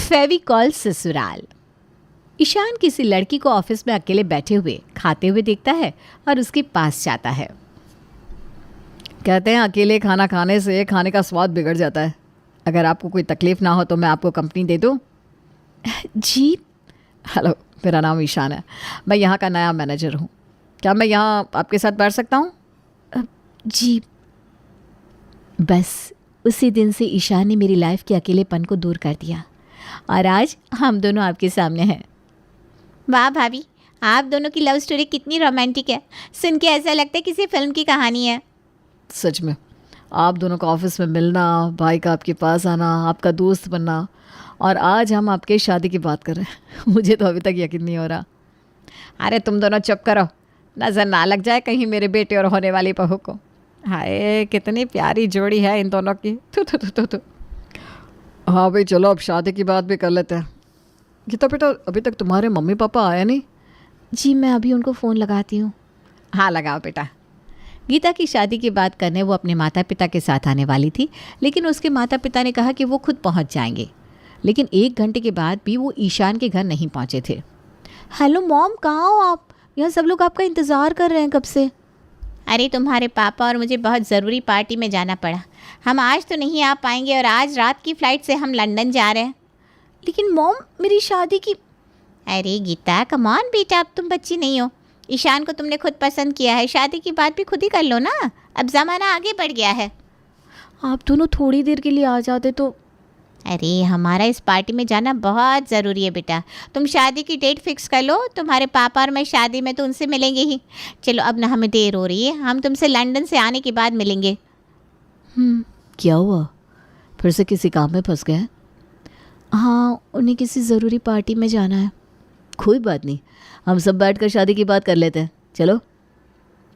फेविकॉल ससुराल। ईशान किसी लड़की को ऑफिस में अकेले बैठे हुए खाते हुए देखता है और उसके पास जाता है। कहते हैं अकेले खाना खाने से खाने का स्वाद बिगड़ जाता है। अगर आपको कोई तकलीफ़ ना हो तो मैं आपको कंपनी दे दूँ। जी। हेलो, मेरा नाम ईशान है। मैं यहाँ का नया मैनेजर हूँ। क्या मैं यहाँ आपके साथ बैठ सकता हूँ? जी। बस उसी दिन से ईशान ने मेरी लाइफ के अकेलेपन को दूर कर दिया और आज हम दोनों आपके सामने हैं। वाह भाभी, आप दोनों की लव स्टोरी कितनी रोमांटिक है। सुन के ऐसा लगता है किसी फिल्म की कहानी है। सच में, आप दोनों का ऑफिस में मिलना, भाई का आपके पास आना, आपका दोस्त बनना, और आज हम आपके शादी की बात कर रहे हैं। मुझे तो अभी तक यकीन नहीं हो रहा। अरे तुम दोनों चुप करो, नज़र ना लग जाए कहीं मेरे बेटे और होने वाली बहू को। हाय, कितनी प्यारी जोड़ी है इन दोनों की। थू। हाँ भाई, चलो अब शादी की बात भी कर लेते हैं। गीता बेटा, अभी तक तुम्हारे मम्मी पापा आए नहीं? जी, मैं अभी उनको फ़ोन लगाती हूँ। हाँ, लगाओ बेटा। गीता की शादी की बात करने वो अपने माता पिता के साथ आने वाली थी, लेकिन उसके माता पिता ने कहा कि वो खुद पहुँच जाएंगे। लेकिन 1 घंटे के बाद भी वो ईशान के घर नहीं पहुँचे थे। हेलो मॉम, कहाँ हो आप? यहाँ सब लोग आपका इंतज़ार कर रहे हैं कब से। अरे तुम्हारे पापा और मुझे बहुत ज़रूरी पार्टी में जाना पड़ा। हम आज तो नहीं आ पाएंगे और आज रात की फ़्लाइट से हम लंदन जा रहे हैं। लेकिन मॉम, मेरी शादी की। अरे गीता, कम ऑन बेटा, अब तुम बच्ची नहीं हो। ईशान को तुमने खुद पसंद किया है, शादी की बात भी खुद ही कर लो ना। अब ज़माना आगे बढ़ गया है। आप दोनों थोड़ी देर के लिए आ जाते तो। अरे हमारा इस पार्टी में जाना बहुत ज़रूरी है बेटा। तुम शादी की डेट फिक्स कर लो। तुम्हारे पापा और मैं शादी में तो उनसे मिलेंगे ही। चलो अब ना हमें देर हो रही है, हम तुमसे लंदन से आने के बाद मिलेंगे। क्या हुआ? फिर से किसी काम में फंस गए? हाँ, उन्हें किसी ज़रूरी पार्टी में जाना है। कोई बात नहीं, हम सब बैठकर शादी की बात कर लेते हैं। चलो।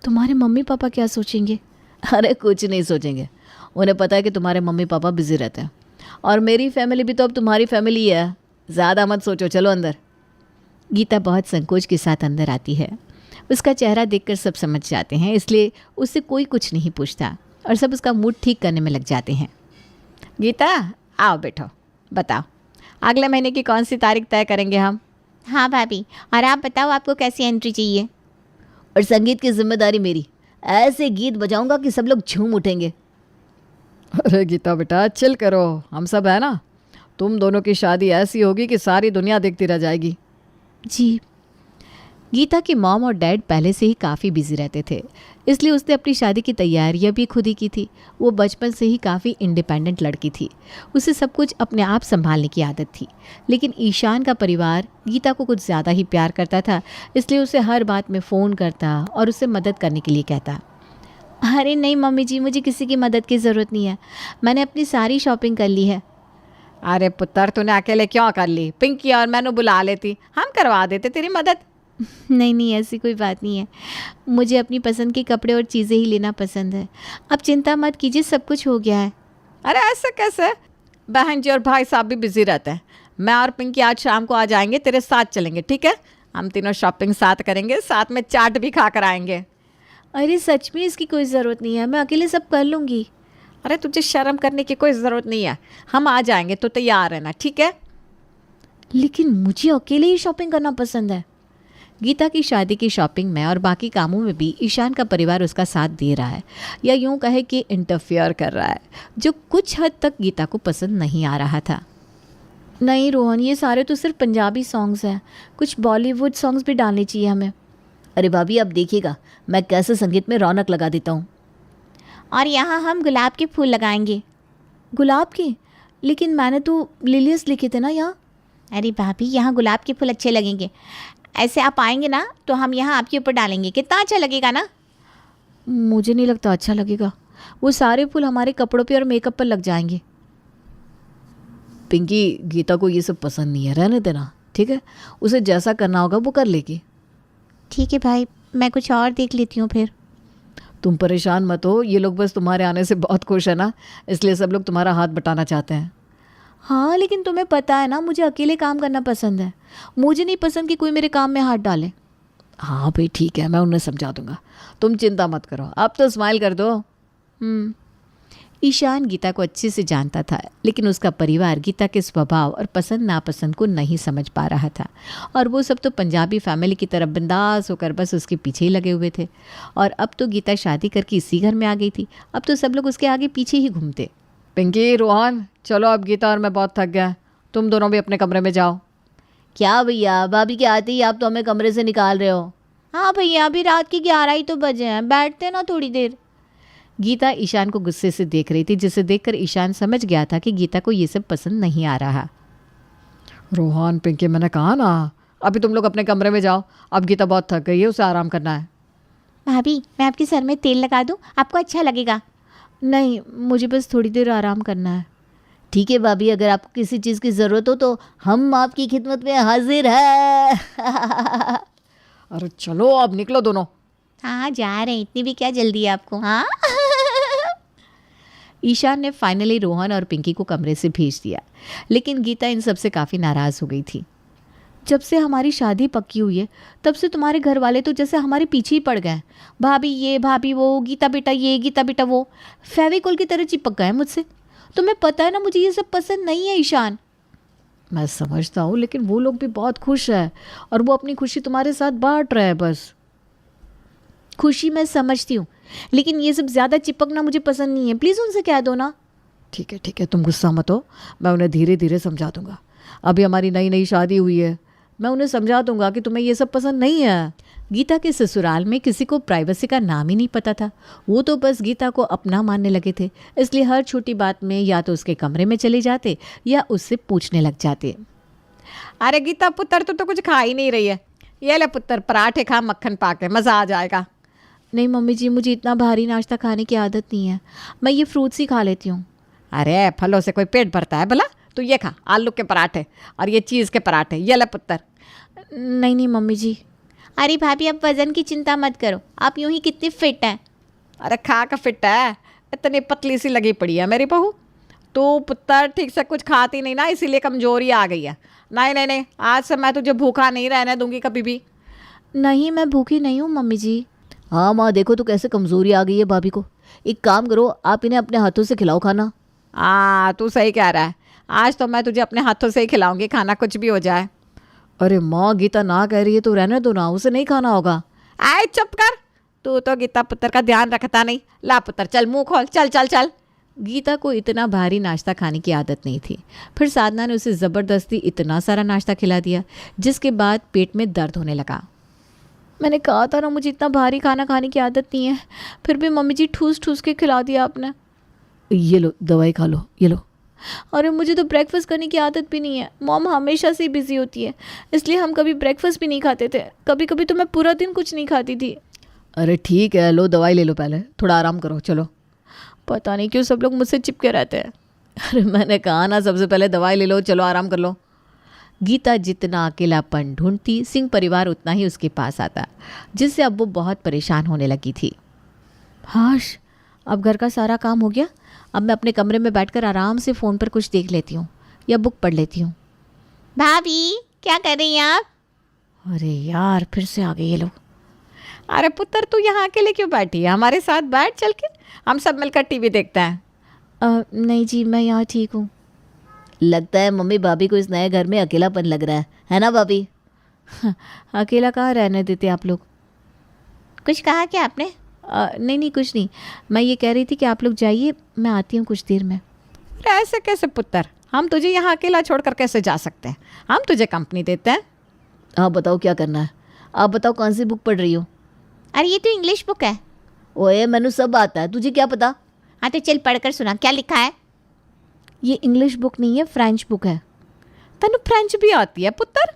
तुम्हारे मम्मी पापा क्या सोचेंगे? अरे कुछ नहीं सोचेंगे, उन्हें पता है कि तुम्हारे मम्मी पापा बिजी रहते हैं, और मेरी फैमिली भी तो अब तुम्हारी फैमिली है। ज़्यादा मत सोचो, चलो अंदर। गीता बहुत संकोच के साथ अंदर आती है। उसका चेहरा देखकर सब समझ जाते हैं, इसलिए उससे कोई कुछ नहीं पूछता और सब उसका मूड ठीक करने में लग जाते हैं। गीता, आओ बैठो, बताओ अगले महीने की कौन सी तारीख तय करेंगे हम? हाँ भाभी, और आप बताओ आपको कैसी एंट्री चाहिए? और संगीत की जिम्मेदारी मेरी। ऐसे गीत बजाऊंगा कि सब लोग झूम उठेंगे। अरे गीता बेटा, चिल करो, हम सब है ना। तुम दोनों की शादी ऐसी होगी कि सारी दुनिया देखती रह जाएगी। जी। गीता के मॉम और डैड पहले से ही काफ़ी बिजी रहते थे, इसलिए उसने अपनी शादी की तैयारियां भी खुद ही की थी। वो बचपन से ही काफ़ी इंडिपेंडेंट लड़की थी, उसे सब कुछ अपने आप संभालने की आदत थी। लेकिन ईशान का परिवार गीता को कुछ ज़्यादा ही प्यार करता था, इसलिए उसे हर बात में फ़ोन करता और उसे मदद करने के लिए कहता। अरे नहीं मम्मी जी, मुझे किसी की मदद की ज़रूरत नहीं है, मैंने अपनी सारी शॉपिंग कर ली है। अरे पुत्र, तूने अकेले क्यों कर ली? पिंकी और मैनू बुला लेती, हम करवा देते तेरी मदद। नहीं, ऐसी कोई बात नहीं है। मुझे अपनी पसंद के कपड़े और चीज़ें ही लेना पसंद है। अब चिंता मत कीजिए, सब कुछ हो गया है। अरे ऐसे कैसे? बहन जी और भाई साहब भी बिजी रहते हैं। मैं और पिंकी आज शाम को आ जाएंगे, तेरे साथ चलेंगे, ठीक है? हम तीनों शॉपिंग साथ करेंगे, साथ में चाट भी खा कर आएंगे। अरे सच में इसकी कोई ज़रूरत नहीं है, मैं अकेले सब कर लूँगी। अरे तुझे शर्म करने की कोई ज़रूरत नहीं है, हम आ जाएंगे तो तैयार रहना, ठीक है? लेकिन मुझे अकेले ही शॉपिंग करना पसंद है। गीता की शादी की शॉपिंग में और बाकी कामों में भी ईशान का परिवार उसका साथ दे रहा है, या यूँ कहे कि इंटरफियर कर रहा है, जो कुछ हद तक गीता को पसंद नहीं आ रहा था। नहीं रोहन, ये सारे तो सिर्फ पंजाबी सॉन्ग्स हैं, कुछ बॉलीवुड सॉन्ग्स भी डालने चाहिए हमें। अरे भाभी, अब देखिएगा मैं कैसे संगीत में रौनक लगा देता हूँ। और यहाँ हम गुलाब के फूल लगाएंगे। गुलाब के? लेकिन मैंने तो लिलियस लिखे थे ना यहाँ। अरे भाभी, यहाँ गुलाब के फूल अच्छे लगेंगे। ऐसे आप आएंगे ना तो हम यहाँ आपके ऊपर डालेंगे, कितना अच्छा लगेगा ना। मुझे नहीं लगता अच्छा लगेगा, वो सारे फूल हमारे कपड़ों पे और मेकअप पर लग जाएंगे। पिंकी, गीता को ये सब पसंद नहीं है, रहने देना, ठीक है? उसे जैसा करना होगा वो कर लेगी। ठीक है भाई, मैं कुछ और देख लेती हूँ फिर। तुम परेशान मत हो, ये लोग बस तुम्हारे आने से बहुत खुश है ना, इसलिए सब लोग तुम्हारा हाथ बटाना चाहते हैं। हाँ, लेकिन तुम्हें पता है ना, मुझे अकेले काम करना पसंद है। मुझे नहीं पसंद कि कोई मेरे काम में हाथ डाले। हाँ भाई ठीक है, मैं उन्हें समझा दूंगा, तुम चिंता मत करो। अब तो स्माइल कर दो। ईशान गीता को अच्छे से जानता था, लेकिन उसका परिवार गीता के स्वभाव और पसंद नापसंद को नहीं समझ पा रहा था। और वो सब तो पंजाबी फैमिली की तरह बिंदास होकर बस उसके पीछे ही लगे हुए थे। और अब तो गीता शादी करके इसी घर में आ गई थी। अब तो सब लोग उसके आगे पीछे ही घूमते। पिंकी, रोहन, चलो अब गीता और मैं बहुत थक गया, तुम दोनों भी अपने कमरे में जाओ। क्या भैया, भाभी के आते ही आप तो हमें कमरे से निकाल रहे हो। हाँ भैया, अभी रात के 11 ही तो बजे हैं, बैठते ना थोड़ी देर। गीता ईशान को गुस्से से देख रही थी, जिसे देखकर ईशान समझ गया था कि गीता को ये सब पसंद नहीं आ रहा। रोहन, पिंकी, मैंने कहा ना अभी तुम लोग अपने कमरे में जाओ, अब गीता बहुत थक गई है, उसे आराम करना है। भाभी, मैं आपके सर में तेल लगा दूँ, आपको अच्छा लगेगा? नहीं, मुझे बस थोड़ी देर आराम करना है। ठीक है भाभी, अगर आपको किसी चीज़ की ज़रूरत हो तो हम आपकी खिदमत में हाजिर है। अरे चलो अब निकलो दोनों। हाँ, जा रहे हैं, इतनी भी क्या जल्दी है आपको? हाँ। ईशान ने फाइनली रोहन और पिंकी को कमरे से भेज दिया, लेकिन गीता इन सब से काफ़ी नाराज़ हो गई थी। जब से हमारी शादी पक्की हुई है तब से तुम्हारे घर वाले तो जैसे हमारे पीछे ही पड़ गए। भाभी ये, भाभी वो, गीता बेटा ये, गीता बेटा वो, फेविकोल की तरह चिपक गए मुझसे। तुम्हें पता है ना, मुझे ये सब पसंद नहीं है ईशान। मैं समझता हूँ, लेकिन वो लोग भी बहुत खुश है और वो अपनी खुशी तुम्हारे साथ बांट रहे हैं। बस खुशी मैं समझती हूँ, लेकिन ये सब ज़्यादा चिपकना मुझे पसंद नहीं है। प्लीज़ उनसे कह दो ना। ठीक है ठीक है, तुम गुस्सा मत हो, मैं उन्हें धीरे धीरे समझा दूंगा। अभी हमारी नई नई शादी हुई है, मैं उन्हें समझा दूंगा कि तुम्हें ये सब पसंद नहीं है। गीता के ससुराल में किसी को प्राइवेसी का नाम ही नहीं पता था। वो तो बस गीता को अपना मानने लगे थे, इसलिए हर छोटी बात में या तो उसके कमरे में चले जाते या उससे पूछने लग जाते। अरे गीता पुत्र, तू तो कुछ खा ही नहीं रही है, ये ले पुत्र पराठे खा, मक्खन पाके, मज़ा आ जाएगा। नहीं मम्मी जी, मुझे इतना भारी नाश्ता खाने की आदत नहीं है, मैं ये फ्रूट्स ही खा लेती हूँ। अरे फलों से कोई पेट भरता है भला? तो ये खा, आलू के पराठे और ये चीज़ के पराठे, ये ले पुत्र। नहीं नहीं मम्मी जी। अरे भाभी, आप वज़न की चिंता मत करो, आप यूँ ही कितनी फिट हैं। अरे खा का फिट है, इतनी पतली सी लगी पड़ी है मेरी बहू। तू पुत्र ठीक से कुछ खाती नहीं ना, इसीलिए कमजोरी आ गई है। नहीं नहीं नहीं, आज से मैं तुझे भूखा नहीं रहने दूंगी कभी भी। नहीं, मैं भूखी नहीं हूँ मम्मी जी। हाँ माँ, देखो तो कैसे कमज़ोरी आ गई है भाभी को। एक काम करो, आप इन्हें अपने हाथों से खिलाओ खाना। तू सही कह रहा है, आज तो मैं तुझे अपने हाथों से ही खिलाऊंगी खाना, कुछ भी हो जाए। अरे माँ, गीता ना कह रही है तो रहने दो ना, उसे नहीं खाना होगा। आए चुप कर, तू तो गीता पुत्र का ध्यान रखता नहीं। ला पुत्र, चल मुंह खोल, चल चल चल। गीता को इतना भारी नाश्ता खाने की आदत नहीं थी, फिर साधना ने उसे ज़बरदस्ती इतना सारा नाश्ता खिला दिया, जिसके बाद पेट में दर्द होने लगा। मैंने कहा था ना, मुझे इतना भारी खाना खाने की आदत नहीं है, फिर भी मम्मी जी ठूस ठूस के खिला दिया आपने। ये लो दवाई खा लो, ये लो। अरे मुझे तो ब्रेकफास्ट करने की आदत भी नहीं है, मॉम हमेशा से बिज़ी होती है, इसलिए हम कभी ब्रेकफास्ट भी नहीं खाते थे। कभी कभी तो मैं पूरा दिन कुछ नहीं खाती थी। अरे ठीक है, लो दवाई ले लो, पहले थोड़ा आराम करो, चलो। पता नहीं क्यों सब लोग मुझसे चिपके रहते हैं। अरे मैंने कहा ना, सबसे पहले दवाई ले लो, चलो आराम कर लो। गीता जितना अकेलापन ढूंढती, सिंह परिवार उतना ही उसके पास आता, जिससे अब वो बहुत परेशान होने लगी थी। हाश, अब घर का सारा काम हो गया, अब मैं अपने कमरे में बैठकर आराम से फ़ोन पर कुछ देख लेती हूँ या बुक पढ़ लेती हूँ। भाभी, क्या कर रही हैं आप? अरे यार, फिर से आ गए ये लोग। अरे पुत्र, तू यहाँ अकेले क्यों बैठी है? हमारे साथ बैठ चल के, हम सब मिलकर टीवी देखते हैं। नहीं जी, मैं यहाँ ठीक हूँ। लगता है मम्मी भाभी को इस नए घर में अकेलापन लग रहा है ना भाभी? अकेला कहाँ रहने देते आप लोग। कुछ कहा क्या आपने? नहीं नहीं, कुछ नहीं, मैं ये कह रही थी कि आप लोग जाइए, मैं आती हूँ कुछ देर में। अरे ऐसे कैसे पुत्र, हम तुझे यहाँ अकेला छोड़कर कैसे जा सकते हैं? हम तुझे कंपनी देते हैं। हाँ बताओ क्या करना है, आप बताओ कौन सी बुक पढ़ रही हो? अरे ये तो इंग्लिश बुक है। ओए, मैंने सब आता है, तुझे क्या पता? हाँ तो चल पढ़कर सुना, क्या लिखा है? ये इंग्लिश बुक नहीं है, फ्रेंच बुक है। तनु फ्रेंच भी आती है पुत्र?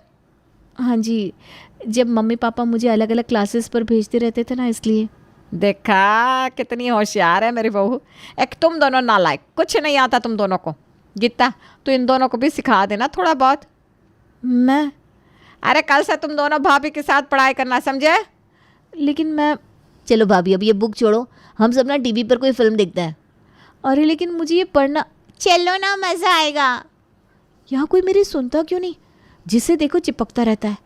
हाँ जी, जब मम्मी पापा मुझे अलग अलग क्लासेस पर भेजते रहते थे ना, इसलिए। देखा कितनी होशियार है मेरी बहू। एक तुम दोनों नालायक, कुछ नहीं आता तुम दोनों को। गीता, तो इन दोनों को भी सिखा देना थोड़ा बहुत। मैं? अरे कल से तुम दोनों भाभी के साथ पढ़ाई करना, समझे? लेकिन मैं। चलो भाभी, अब ये बुक छोड़ो, हम सब ना टीवी पर कोई फिल्म देखते हैं। अरे लेकिन मुझे ये पढ़ना। चलो ना, मज़ा आएगा। यहाँ कोई मेरी सुनता क्यों नहीं? जिसे देखो चिपकता रहता है।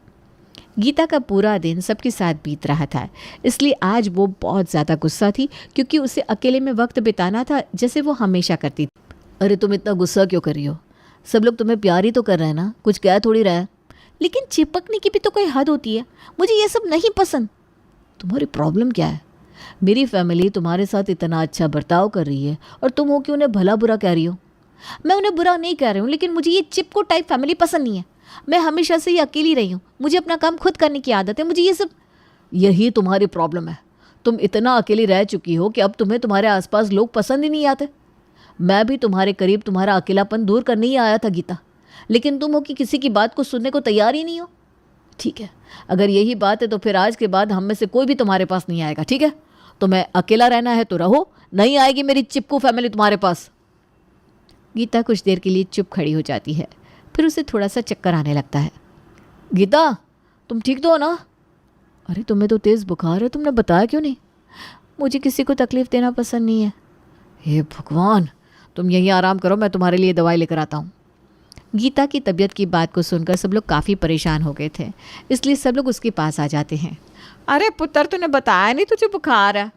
गीता का पूरा दिन सबके साथ बीत रहा था, इसलिए आज वो बहुत ज़्यादा गुस्सा थी क्योंकि उसे अकेले में वक्त बिताना था जैसे वो हमेशा करती थी। अरे तुम इतना गुस्सा क्यों कर रही हो? सब लोग तुम्हें प्यार ही तो कर रहे हैं ना, कुछ कह थोड़ी रहा है। लेकिन चिपकने की भी तो कोई हद होती है, मुझे ये सब नहीं पसंद। तुम्हारी प्रॉब्लम क्या है? मेरी फैमिली तुम्हारे साथ इतना अच्छा बर्ताव कर रही है और तुम हो कि उन्हें भला बुरा कह रही हो। मैं उन्हें बुरा नहीं कह रही हूँ, लेकिन मुझे ये चिपको टाइप फैमिली पसंद नहीं है। मैं हमेशा से ही अकेली रही हूँ, मुझे अपना काम खुद करने की आदत है। मुझे ये सब यही तुम्हारी प्रॉब्लम है। तुम इतना अकेली रह चुकी हो कि अब तुम्हें तुम्हारे आसपास लोग पसंद ही नहीं आते। मैं भी तुम्हारे करीब तुम्हारा अकेलापन दूर करने ही आया था गीता, लेकिन तुम हो कि किसी की बात को सुनने को तैयार ही नहीं हो। ठीक है, अगर यही बात है तो फिर आज के बाद हम में से कोई भी तुम्हारे पास नहीं आएगा, ठीक है? तुम्हें अकेला रहना है तो रहो, नहीं आएगी मेरी चिपकू फैमिली तुम्हारे पास। गीता कुछ देर के लिए चुप खड़ी हो जाती है, फिर उसे थोड़ा सा चक्कर आने लगता है। गीता, तुम ठीक तो हो ना? अरे तुम्हें तो तेज़ बुखार है, तुमने बताया क्यों नहीं? मुझे किसी को तकलीफ़ देना पसंद नहीं है। हे भगवान, तुम यहीं आराम करो, मैं तुम्हारे लिए दवाई लेकर आता हूँ। गीता की तबीयत की बात को सुनकर सब लोग काफ़ी परेशान हो गए थे, इसलिए सब लोग उसके पास आ जाते हैं। अरे पुत्र, तूने बताया नहीं तुझे बुखार है?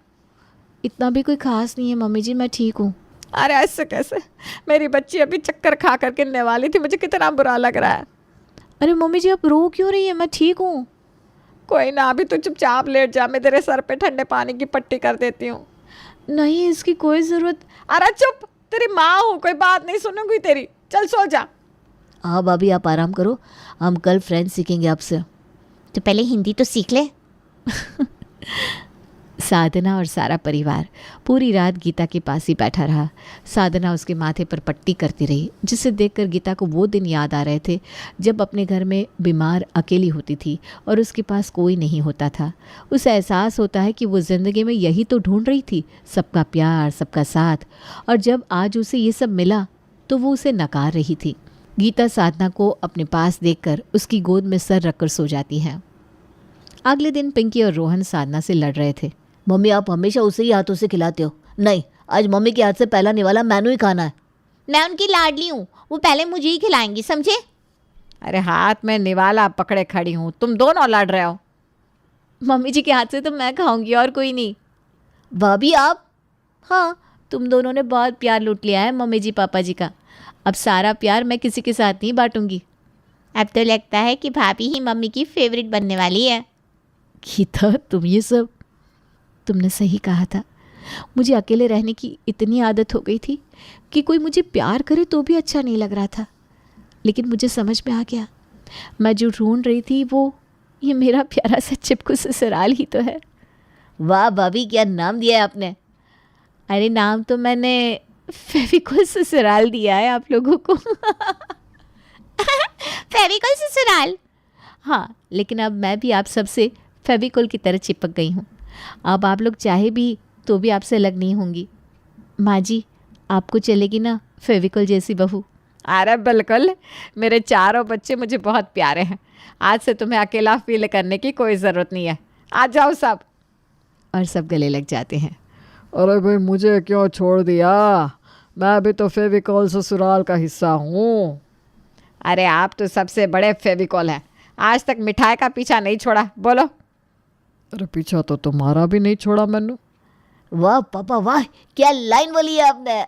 इतना भी कोई ख़ास नहीं है मम्मी जी, मैं ठीक हूँ। अरे ऐसे कैसे? मेरी बच्ची अभी चक्कर खा कर गिरने वाली थी, मुझे कितना बुरा लग रहा है। अरे मम्मी जी, आप रो क्यों रही है? मैं ठीक हूँ। कोई ना, अभी तू चुपचाप लेट जा, मैं तेरे सर पे ठंडे पानी की पट्टी कर देती हूँ। नहीं, इसकी कोई ज़रूरत। अरे चुप, तेरी माँ हूँ, कोई बात नहीं सुनूंगी तेरी, चल सो जा। हाँ भाभी, आप आराम करो, हम कल फ्रेंच सीखेंगे आपसे। तो पहले हिंदी तो सीख ले। साधना और सारा परिवार पूरी रात गीता के पास ही बैठा रहा। साधना उसके माथे पर पट्टी करती रही, जिसे देखकर गीता को वो दिन याद आ रहे थे जब अपने घर में बीमार अकेली होती थी और उसके पास कोई नहीं होता था। उसे एहसास होता है कि वो ज़िंदगी में यही तो ढूंढ रही थी, सबका प्यार, सबका साथ, और जब आज उसे ये सब मिला तो वो उसे नकार रही थी। गीता साधना को अपने पास देखकर उसकी गोद में सर रखकर सो जाती है। अगले दिन पिंकी और रोहन साधना से लड़ रहे थे। मम्मी, आप हमेशा उसे ही हाथों से खिलाते हो। नहीं, आज मम्मी के हाथ से पहला निवाला मैनू ही खाना है। मैं उनकी लाडली हूँ, वो पहले मुझे ही खिलाएंगी, समझे? अरे हाथ में निवाला पकड़े खड़ी हूँ, तुम दोनों लड़ रहे हो। मम्मी जी के हाथ से तो मैं खाऊंगी और कोई नहीं। भाभी आप? हाँ, तुम दोनों ने बहुत प्यार लूट लिया है मम्मी जी पापा जी का। अब सारा प्यार मैं किसी के साथ नहीं बांटूंगी। अब तो लगता है कि भाभी ही मम्मी की फेवरेट बनने वाली है। गीता, तुम ये सब। तुमने सही कहा था, मुझे अकेले रहने की इतनी आदत हो गई थी कि कोई मुझे प्यार करे तो भी अच्छा नहीं लग रहा था। लेकिन मुझे समझ में आ गया, मैं जो ढूंढ रही थी वो ये मेरा प्यारा सा चिपकू ससुराल ही तो है। वाह भाभी, क्या नाम दिया है आपने? अरे नाम तो मैंने फेविकोल ससुराल दिया है आप लोगों को। फेविकोल ससुराल? हाँ, लेकिन अब मैं भी आप सबसे फेविकोल की तरह चिपक गई हूँ। अब आप लोग चाहे भी तो भी आपसे अलग नहीं होंगी। माँ जी, आपको चलेगी ना फेविकोल जैसी बहू? अरे बिल्कुल, मेरे चारों बच्चे मुझे बहुत प्यारे हैं। आज से तुम्हें अकेला फील करने की कोई ज़रूरत नहीं है, आ जाओ सब। और सब गले लग जाते हैं। अरे भाई, मुझे क्यों छोड़ दिया? मैं भी तो फेविकोल ससुराल का हिस्सा हूँ। अरे आप तो सबसे बड़े फेविकोल हैं, आज तक मिठाई का पीछा नहीं छोड़ा। बोलो। अरे पीछा तो तुम्हारा भी नहीं छोड़ा मैंने। वाह पापा वाह, क्या लाइन बोली है आपने।